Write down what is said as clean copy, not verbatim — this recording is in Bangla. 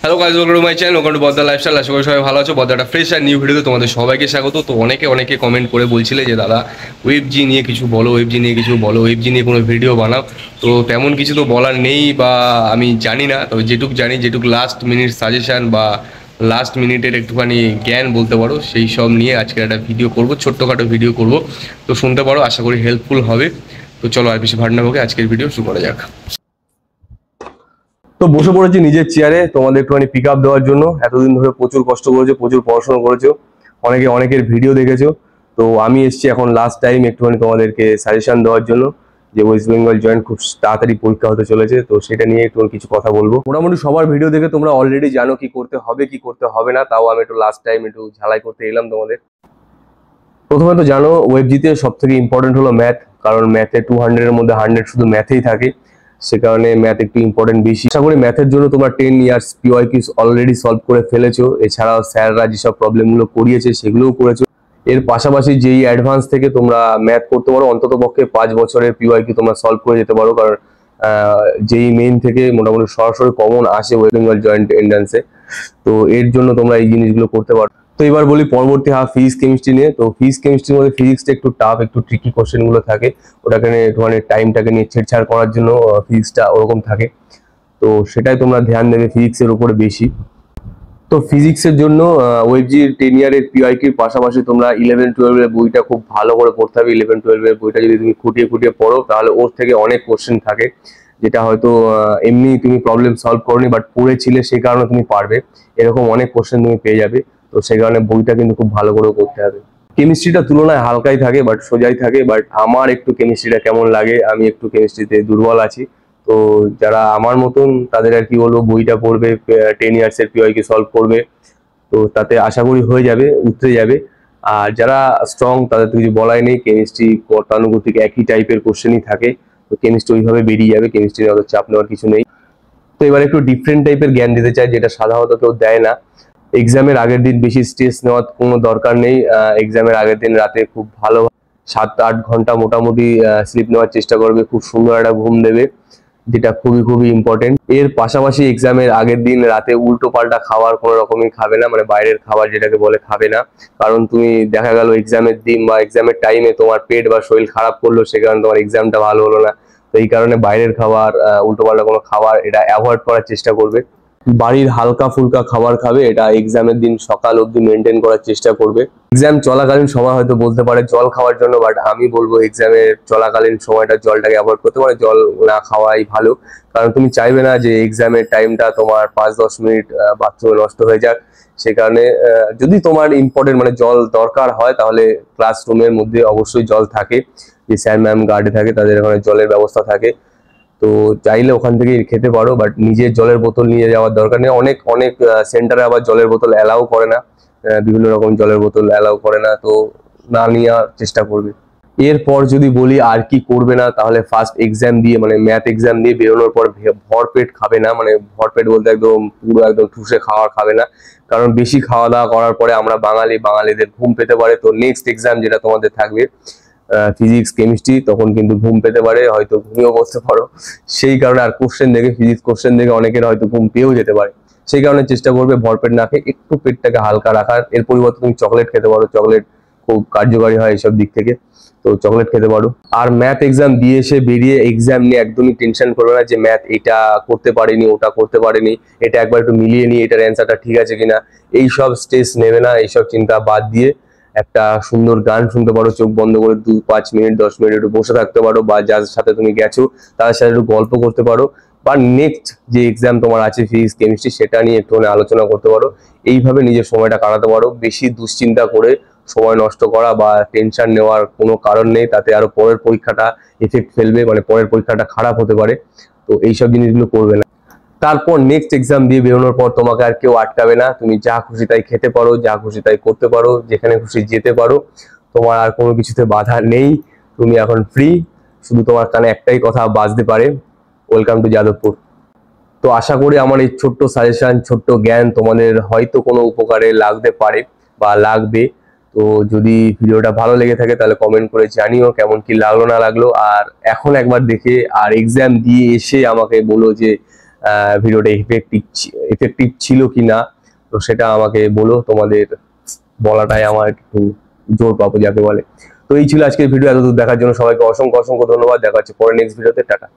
Hello guys, welcome to my channel, welcome to বদ্দা লাইফস্টাইল। আশা করি সবাই ভালো আছো। বদ্দাটা ফ্রেশ আর নিউ ভিডিওতে তোমাদের সবাইকে স্বাগত। তো অনেকে কমেন্ট করে বলছিলে যে দাদা ওয়েবজি নিয়ে কিছু বলো, ওয়েবজি নিয়ে কিছু বলো, ওয়েবজি নিয়ে কোনো ভিডিও বানাও। তো তেমন কিছু তো বলার নেই বা আমি জানি না, তবে যেটুক জানি, যেটুক লাস্ট মিনিট সাজেশান বা লাস্ট মিনিটের একটুখানি জ্ঞান বলতে পারো, সেই সব নিয়ে আজকে একটা ভিডিও করবো, ছোট্টখাটো ভিডিও করব। তো শুনতে পারো, আশা করি হেল্পফুল হবে। তো চলো আর বেশি ভাটনা হোক, আজকের ভিডিও শুরু করা যাক। তো বসে পড়েছি নিজের চেয়ারে তোমাদের একটুখানি পিক আপ দেওয়ার জন্য। এতদিন ধরে প্রচুর কষ্ট করেছো, প্রচুর পড়াশোনা করেছো, অনেকের ভিডিও দেখেছো। তো আমি এসেছি এখন লাস্ট টাইম একটুখানি তোমাদেরকে সাজেশন দেওয়ার জন্য, যে ওয়েস্ট বেঙ্গল জয়েন্ট খুব তাড়াতাড়ি পরীক্ষা হতে চলেছে। তো সেটা নিয়ে একটু কিছু কথা বলবো। মোটামুটি সবার ভিডিও দেখে তোমরা অলরেডি জানো কি করতে হবে কি করতে হবে না, তাও আমি একটু লাস্ট টাইম একটু ঝালাই করতে এলাম তোমাদের। প্রথমে তো জানো ওয়েবজিতে সব থেকে ইম্পর্টেন্ট হলো ম্যাথ, কারণ ম্যাথে 200 এর মধ্যে 100 শুধু ম্যাথেই থাকে। সে কারণে ম্যাথ একটু ইম্পর্টেন্ট বেশি। আশা করি ম্যাথের জন্য তোমরা 10 ইয়ার্স পিওয়াইকিউ অলরেডি সলভ করে ফেলেছো। এছাড়াও স্যাররা যেসব প্রবলেমগুলো করিয়েছে সেগুলোও করেছো। এর পাশাপাশি যেই অ্যাডভান্স থেকে তোমরা ম্যাথ করতে পারো, অন্তত পক্ষে 5 বছরের পিওয়াইকিউ তোমরা সলভ করে যেতে পারো, কারণ যেই মেইন থেকে মোটামুটি সরাসরি কমন আসে ওয়েস্ট বেঙ্গল জয়েন্ট এন্ট্রান্সে। তো এর জন্য তোমরা এই জিনিসগুলো করতে পারো। তো এবার বলি পরবর্তী হাফ ফিজিক্স কেমিস্ট্রি নিয়ে। তো ফিজিক্স কেমিস্ট্রির মধ্যে ফিজিক্সটা একটু টাফ, একটু ট্রিকি কোশ্চেন গুলো থাকে। ওটাকে একটুখানি টাইমটাকে নিয়ে ছেড়ছাড় করার জন্য ফিজিক্সটা ওরকম থাকে। তো সেটাই তোমরা ধ্যান দেবে ফিজিক্সের উপরে বেশি। তো ফিজিক্সের জন্য ওয়েবজি 10 ইয়ারের পিওয়াইকিউর পাশাপাশি তোমরা 11-12 এর বইটা খুব ভালো করে পড়তে হবে। 11-12 এর বইটা যদি তুমি খুঁটিয়ে পড়ো, তাহলে ওর থেকে অনেক কোশ্চেন থাকে, যেটা হয়তো এমনি তুমি প্রবলেম সলভ করোনি, বাট পড়েছিলে সেই কারণে তুমি পারবে। এরকম অনেক কোশ্চেন তুমি পেয়ে যাবে। তো সেই কারণে বইটা কিন্তু খুব ভালো করে করতে হবে। কেমিস্ট্রিটা তুলনায় হালকাই থাকে, বাট সোজাই থাকে। বাট আমার একটু কেমিস্ট্রিটা কেমন লাগে, আমি একটু কেমিস্ট্রিতে দুর্বল আছি। তো যারা আমার মতন তাদের আর কি বলবো, বইটা পড়বে, 10 ইয়ার্স এর পিওয়াইকিউ সলভ করবে, তো তাতে আশা করি হয়ে যাবে, উতরে যাবে। আর যারা স্ট্রং তাদের তো কিছু বলাই নেই, কেমিস্ট্রি গতানুগতিক একই টাইপের কোশ্চেনই থাকে। তো কেমিস্ট্রি ওইভাবে বেরিয়ে যাবে, কেমিস্ট্রির অত চাপ নেওয়ার কিছু নেই। তো এবার একটু ডিফারেন্ট টাইপের জ্ঞান দিতে চাই, যেটা সাধারণত কেউ দেয় না। এক্সামের আগের দিন বেশি স্ট্রেস নেওয়ার কোনো দরকার নেই। এক্সামের আগের দিন রাতে খুব ভালো 7-8 ঘন্টা মোটামুটি স্লিপ নেওয়ার চেষ্টা করবে, খুব সুন্দর একটা ঘুম দেবে, যেটা খুবই ইম্পর্টেন্ট। এর পাশাপাশি এক্সামের আগের দিন রাতে উল্টো পাল্টা খাবার কোনো রকমই খাবে না, মানে বাইরের খাবার যেটাকে বলে খাবে না। কারণ তুমি দেখা গেল এক্সামের দিন বা এক্সামের টাইমে তোমার পেট বা শরীর খারাপ করলো, সে কারণে তোমার এক্সামটা ভালো হলো না। তো এই কারণে বাইরের খাবার, উল্টো পাল্টা কোনো খাবার, এটা অ্যাভয়েড করার চেষ্টা করবে। বাড়ির হালকা ফুলকা খাবার খাবে, এটা এক্সামের দিন সকাল অবধি মেনটেন করার চেষ্টা করবে। এক্সাম চলাকালীন সময় হয়তো বলতে পারে জল খাওয়ার জন্য, বাট আমি বলবো এক্সামের চলাকালীন সময়টা জলটাকে অ্যাভয়েড করতে পারে, জল না খাওয়াই ভালো। কারণ তুমি চাইবে না যে এক্সামের টাইমটা তোমার 5-10 মিনিট বাথরুমে নষ্ট হয়ে যাক। সে কারণে যদি তোমার ইম্পর্টেন্ট মানে জল দরকার হয়, তাহলে ক্লাসরুমের মধ্যে অবশ্যই জল থাকে, যে স্যার ম্যাম গার্ডে থাকে, তাদের ওখানে জলের ব্যবস্থা থাকে। তো চাইলে ওখান থেকে খেতে পারো, বাট নিজের জলের বোতল নিয়ে যাওয়ার দরকার নেই। অনেক সেন্টারে আবার জলের বোতল অ্যালাউ করে না, বিভিন্ন রকম জলের বোতল অ্যালাউ করে না, তো না নেওয়ার চেষ্টা করবে। এরপর যদি বলি আর কি করবে না, তাহলে ফার্স্ট এক্সাম দিয়ে মানে ম্যাথ এক্সাম দিয়ে বেরোনোর পর ভরপেট খাবে না। মানে ভরপেট বলতে একদম পুরো একদম ঠুসে খাওয়ার খাবে না, কারণ বেশি খাওয়া দাওয়া করার পরে আমরা বাঙালিদের ঘুম পেতে পারে। তো নেক্সট এক্সাম যেটা তোমাদের থাকবে ফিজিক্স কেমিস্ট্রি, তখন কিন্তু ঘুম পেতে পারে, হয়তো ঘুমিয়েও বসতে পারো। সেই কারণে আর কোশ্চেন দেখে, ফিজিক্স কোশ্চেন দেখে অনেকের হয়তো ঘুম পেয়েও যেতে পারে। সেই কারণে চেষ্টা করবে ভরপেট না খেয়ে একটু পেটটাকে হালকা রাখার। এর পরিবর্তে তুমি চকলেট খেতে পারো, চকলেট খুব কার্যকারী হয় এইসব দিক থেকে, তো চকলেট খেতে পারো। আর ম্যাথ এক্সাম দিয়ে এসে বেরিয়ে এক্সাম নিয়ে একদমই টেনশন করবে না, যে ম্যাথ এটা করতে পারিনি, ওটা করতে পারিনি, এটা একবার একটু মিলিয়ে নিই, এটার অ্যান্সারটা ঠিক আছে কিনা, এইসব স্ট্রেস নেবে না। এইসব চিন্তা বাদ দিয়ে একটা সুন্দর গান শুনতে পারো, চোখ বন্ধ করে 2-5 মিনিট 10 মিনিট একটু বসে থাকতে পারো, বা যার সাথে তুমি গেছো তাদের সাথে একটু গল্প করতে পারো, বা নেক্সট যে এক্সাম তোমার আছে ফিজিক্স কেমিস্ট্রি সেটা নিয়ে একটু আলোচনা করতে পারো। এইভাবে নিজের সময়টা কাটাতে পারো। বেশি দুশ্চিন্তা করে সময় নষ্ট করা বা টেনশন নেওয়ার কোনো কারণ নেই, তাতে আরো পরের পরীক্ষাটা এফেক্ট ফেলবে, মানে পরের পরীক্ষাটা খারাপ হতে পারে। তো এইসব জিনিসগুলো করবে না। তারপর নেক্সট এক্সাম দিয়ে বেরোনোর পর তোমাকে আর কেউ আটকাবে না, তুমি যা খুশি তাই খেতে পারো, যা খুশি তাই করতে পারো, যেখানে খুশি যেতে পারো, তোমার আর কোনো কিছুতে বাধা নেই। তুমি এখন ফ্রি, শুধু তোমার কানে একটাই কথা বাজতে পারে, ওয়েলকাম টু যাদবপুর। তো আশা করি আমার এই ছোট্ট সাজেশন, ছোট্ট জ্ঞান তোমাদের হয়তো কোনো উপকারে লাগতে পারে বা লাগবে। তো যদি ভিডিওটা ভালো লেগে থাকে তাহলে কমেন্ট করে জানিও কেমন কি লাগলো না লাগলো। আর এখন একবার দেখে আর এক্সাম দিয়ে এসে আমাকে বলো যে ভিডিওটা ইফেক্টিভ ছিল কি না, তো সেটা আমাকে বলো। তোমাদের বলাটাই আমার একটু জোর পাবো যাকে বলে। তো এই ছিল আজকের ভিডিও, এতদূর দেখার জন্য সবাইকে অসংখ্য অসংখ্য ধন্যবাদ। দেখা হচ্ছে পরে নেক্সট ভিডিওতে। টাটা।